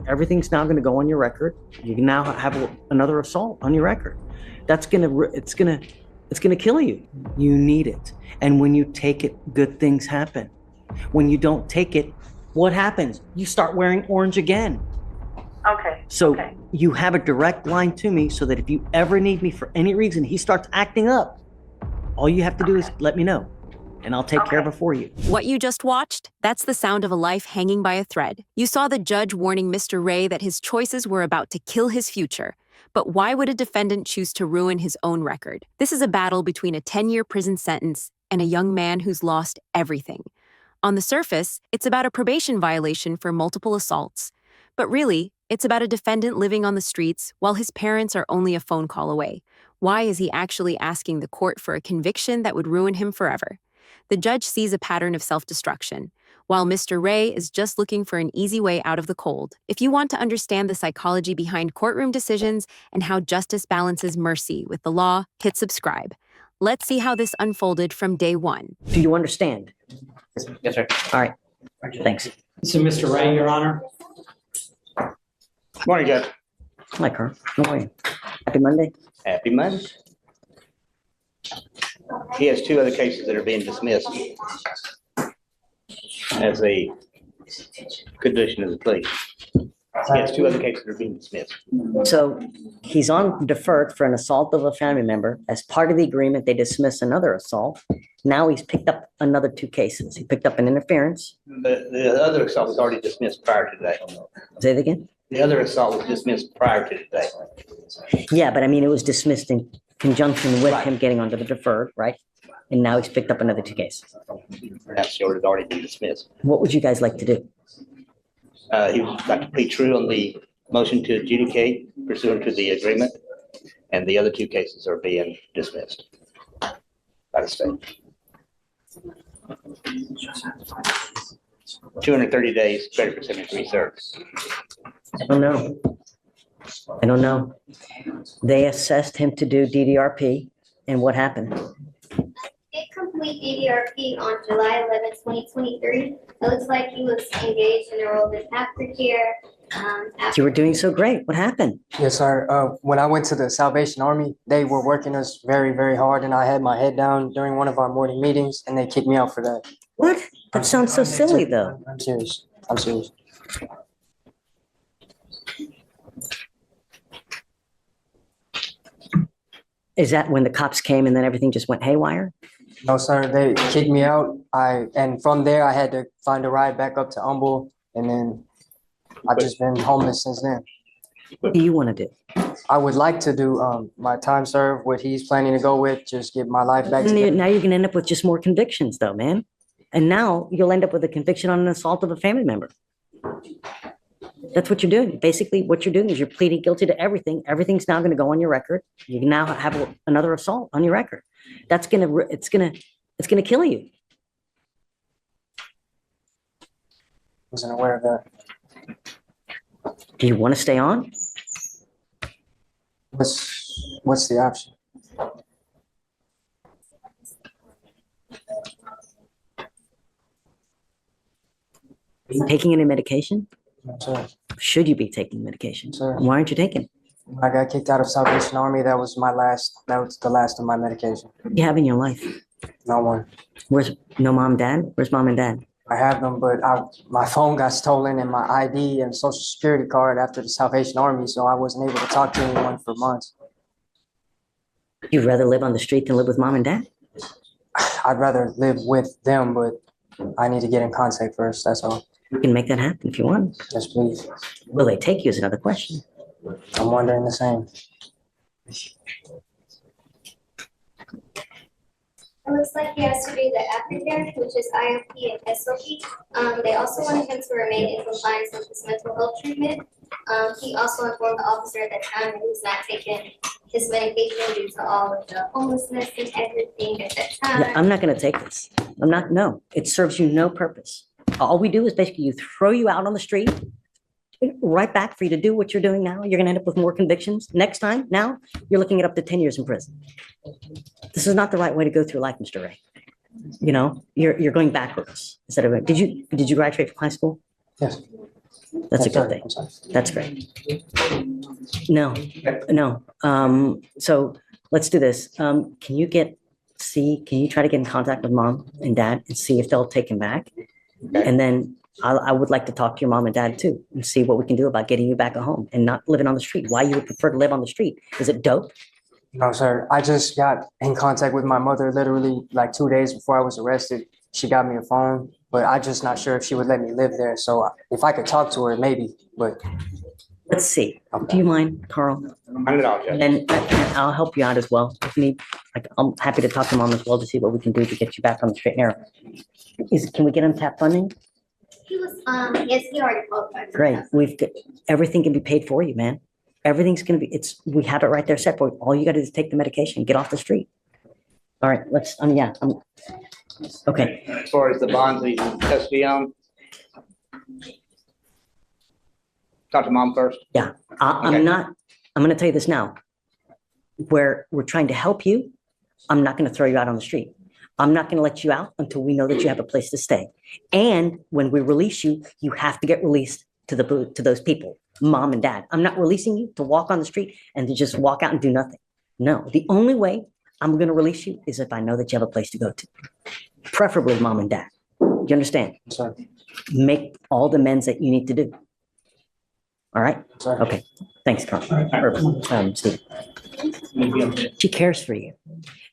everything's now going to go on your record. You can now have another assault on your record. It's going to kill you. You need it. And when you take it, good things happen. When you don't take it, what happens? You start wearing orange again. Okay. So okay. You have a direct line to me so that if you ever need me for any reason, he starts acting up, all you have to do is let me know, and I'll take care of it for you. What you just watched, that's the sound of a life hanging by a thread. You saw the judge warning Mr. Ray that his choices were about to kill his future. But why would a defendant choose to ruin his own record? This is a battle between a 10-year prison sentence and a young man who's lost everything. On the surface, it's about a probation violation for multiple assaults. But really, it's about a defendant living on the streets while his parents are only a phone call away. Why is he actually asking the court for a conviction that would ruin him forever? The judge sees a pattern of self-destruction, while Mr. Ray is just looking for an easy way out of the cold. If you want to understand the psychology behind courtroom decisions and how justice balances mercy with the law, hit subscribe. Let's see how this unfolded from day one. Do you understand? Yes, sir. All right. Thanks. So, Mr. Ray, Your Honor. Morning, Judge. Hi, Carl. How are you? Happy Monday. Happy Monday. He has two other cases that are being dismissed as a condition of the plea. He has two other cases that are being dismissed. So he's on deferred for an assault of a family member. As part of the agreement, they dismiss another assault. Now he's picked up another two cases. He picked up an interference. The other assault was already dismissed prior to today. Say it again? The other assault was dismissed prior to today. Yeah, but I mean, it was dismissed in conjunction with Right. him getting onto the deferred, right? And now he's picked up another two cases. Perhaps the order has already been dismissed. What would you guys like to do? He would like to plead true on the motion to adjudicate pursuant to the agreement, and the other two cases are being dismissed by the state. 230 days, credit for 73 served. I don't know. I don't know. They assessed him to do DDRP, and what happened? Did complete DDRP on July 11th, 2023. It looks like he was engaged in a role in aftercare. You were doing so great. What happened? Yes, sir. When I went to the Salvation Army, they were working us very, very hard, and I had my head down during one of our morning meetings, and they kicked me out for that. What? That sounds so silly, though. I'm serious. I'm serious. Is that when the cops came and then everything just went haywire? No, sir. They kicked me out. And from there, I had to find a ride back up to Humble, and then I've just been homeless since then. What do you want to do? I would like to do my time served, what he's planning to go with, just get my life back Now together. you're going to end up with just more convictions, though, man. And now you'll end up with a conviction on an assault of a family member. That's what you're doing. Basically, what you're doing is you're pleading guilty to everything. Everything's now going to go on your record. You can now have another assault on your record. It's going to kill you. Wasn't aware of that. Do you want to stay on? What's the option? Are you taking any medication? No, sir. Should you be taking medication? Sir. Why aren't you taking? I got kicked out of Salvation Army. That was the last of my medication. What do you have in your life? No one. Where's no mom and dad? Where's mom and dad? I have them, but my phone got stolen and my ID and social security card after the Salvation Army, so I wasn't able to talk to anyone for months. You'd rather live on the street than live with mom and dad? I'd rather live with them, but I need to get in contact first, that's all. You can make that happen if you want. Yes, please. Will they take you is another question. I'm wondering the same. It looks like he has to do the aftercare, which is IOP and SOP. They also wanted him to remain in compliance with his mental health treatment. He also informed the officer at the time that he was not taking his medication due to all of the homelessness and everything at that time. Yeah, I'm not going to take this. No, it serves you no purpose. All we do is basically throw you out on the street, right back for you to do what you're doing now. You're going to end up with more convictions. Next time, now, you're looking at up to 10 years in prison. This is not the right way to go through life, Mr. Ray. You know, you're going backwards instead of, did you graduate from high school? Yes. That's a I'm good sorry, thing. I'm sorry. That's great. No, no. So let's do this. Can you try to get in contact with mom and dad and see if they'll take him back? Okay. And then I would like to talk to your mom and dad too and see what we can do about getting you back at home and not living on the street. Why you would prefer to live on the street? Is it dope? No, sir. I just got in contact with my mother literally like 2 days before I was arrested. She got me a phone, but I just not sure if she would let me live there. So if I could talk to her, maybe, but Let's see. Do you mind, Carl? Not at all, Judge. And I'll help you out as well if you need. Like, I'm happy to talk to mom as well to see what we can do to get you back on the straight and narrow. Can we get him tap funding? He was, yes, he already qualified. for Great. that. Everything can be paid for you, man. Everything's gonna be, we have it right there set for you. All you gotta do is take the medication, get off the street. All right, okay. As far as the bonds that he's in custody on. Talk to mom first. I'm Okay. not, I'm gonna tell you this now. Where we're trying to help you, I'm not gonna throw you out on the street. I'm not gonna let you out until we know that you have a place to stay. And when we release you, you have to get released to those people, mom and dad. I'm not releasing you to walk on the street and to just walk out and do nothing. No, the only way I'm gonna release you is if I know that you have a place to go to. Preferably mom and dad. Do you understand? sorry, Make all the amends that you need to do. All right? sorry. Okay, thanks, Carl. Steve. She cares for you.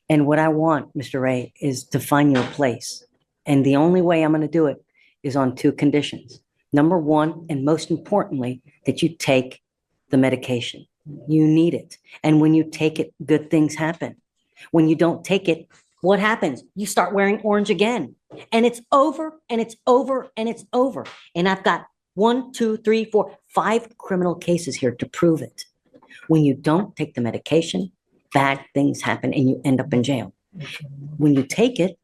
And what I want, Mr. Ray, is to find you a place. And the only way I'm going to do it is on two conditions. Number one, and most importantly, that you take the medication. You need it. And when you take it, good things happen. When you don't take it, what happens? You start wearing orange again. And it's over, and it's over, and it's over. And I've got 1, 2, 3, 4, 5 criminal cases here to prove it. When you don't take the medication, bad things happen and you end up in jail. When you take it,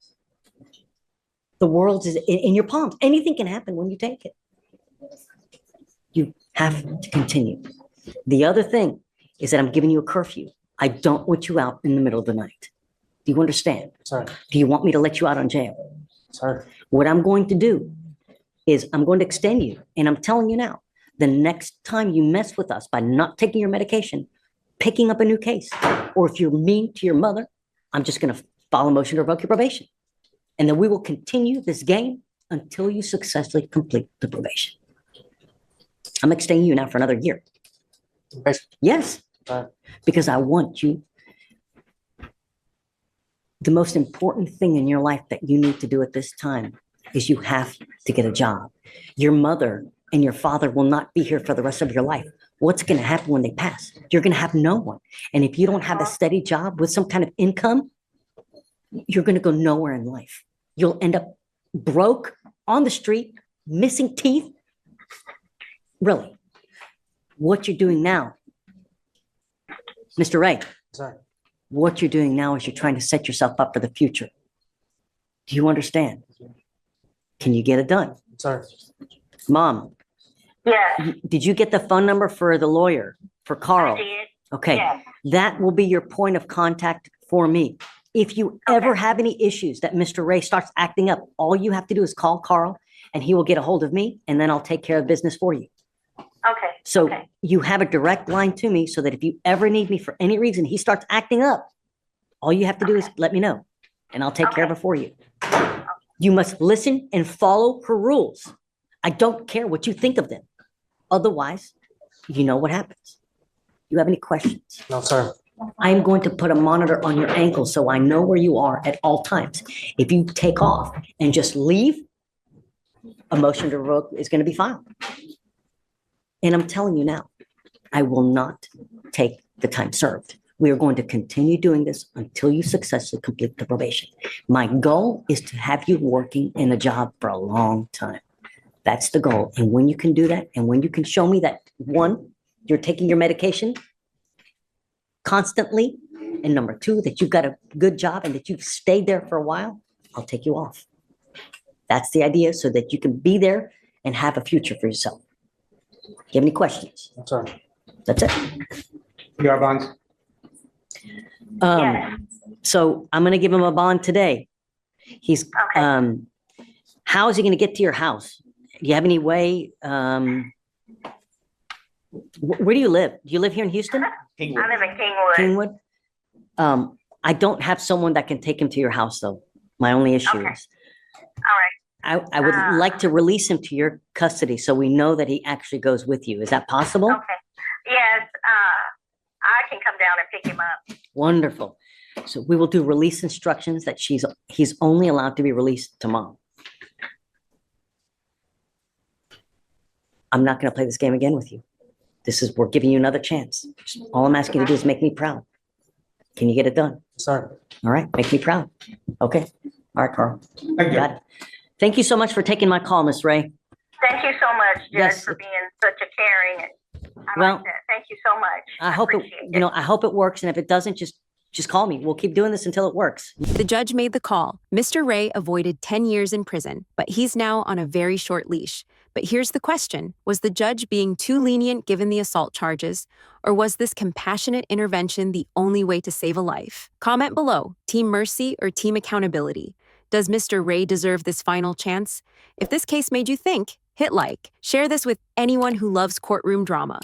the world is in your palms. Anything can happen when you take it. You have to continue. The other thing is that I'm giving you a curfew. I don't want you out in the middle of the night. Do you understand? Sorry, Do you want me to let you out on jail? sorry. What I'm going to do is I'm going to extend you. And I'm telling you now, the next time you mess with us by not taking your medication, picking up a new case, or if you're mean to your mother, I'm just going to file a motion to revoke your probation. And then we will continue this game until you successfully complete the probation. I'm extending you now for another year. Yes, Right. because I want you. The most important thing in your life that you need to do at this time is you have to get a job. Your mother and your father will not be here for the rest of your life. What's going to happen when they pass? You're going to have no one. And if you don't have a steady job with some kind of income, you're going to go nowhere in life. You'll end up broke, on the street, missing teeth. Really, what you're doing now, Mr. Ray, Sorry, what you're doing now is you're trying to set yourself up for the future. Do you understand? Can you get it done? sorry. Mom, Yeah, did you get the phone number for the lawyer, for Carl? I did. Okay, Yes. that will be your point of contact for me. If you ever have any issues that Mr. Ray starts acting up, all you have to do is call Carl and he will get a hold of me and then I'll take care of business for you. Okay. So Okay. you have a direct line to me so that if you ever need me for any reason, he starts acting up, all you have to do is let me know and I'll take care of it for you. You must listen and follow her rules. I don't care what you think of them. Otherwise, you know what happens. You have any questions? No, sir. I'm going to put a monitor on your ankle so I know where you are at all times. If you take off and just leave, a motion to revoke is going to be filed. And I'm telling you now, I will not take the time served. We are going to continue doing this until you successfully complete the probation. My goal is to have you working in a job for a long time. That's the goal. And when you can do that, and when you can show me that, one, you're taking your medication constantly, and number two, that you've got a good job and that you've stayed there for a while, I'll take you off. That's the idea, so that you can be there and have a future for yourself. Do you have any questions? No, sorry. That's it. You are bonds? Yes. So I'm gonna give him a bond today. He's, Okay. how is he gonna get to your house? Do you have any way, Where do you live? Do you live here in Houston? I live in Kingwood. Kingwood? I don't have someone that can take him to your house, though. My only issue Okay. is, All right. I would like to release him to your custody so we know that he actually goes with you. Is that possible? Okay. Yes, I can come down and pick him up. Wonderful. So we will do release instructions that he's only allowed to be released to mom. I'm not going to play this game again with you. We're giving you another chance. All I'm asking you to do is make me proud. Can you get it done? Sir, All right, make me proud. Okay. All right, Carl. Thank you. Got it. Thank you so much for taking my call, Miss Ray. Thank you so much, Judge, Yes. for being such a caring. I Well, like that. Thank you so much. I hope it, appreciate I hope it works. And if it doesn't, just call me. We'll keep doing this until it works. The judge made the call. Mr. Ray avoided 10 years in prison, but he's now on a very short leash. But here's the question. Was the judge being too lenient given the assault charges? Or was this compassionate intervention the only way to save a life? Comment below, Team Mercy or Team Accountability? Does Mr. Ray deserve this final chance? If this case made you think, hit like. Share this with anyone who loves courtroom drama.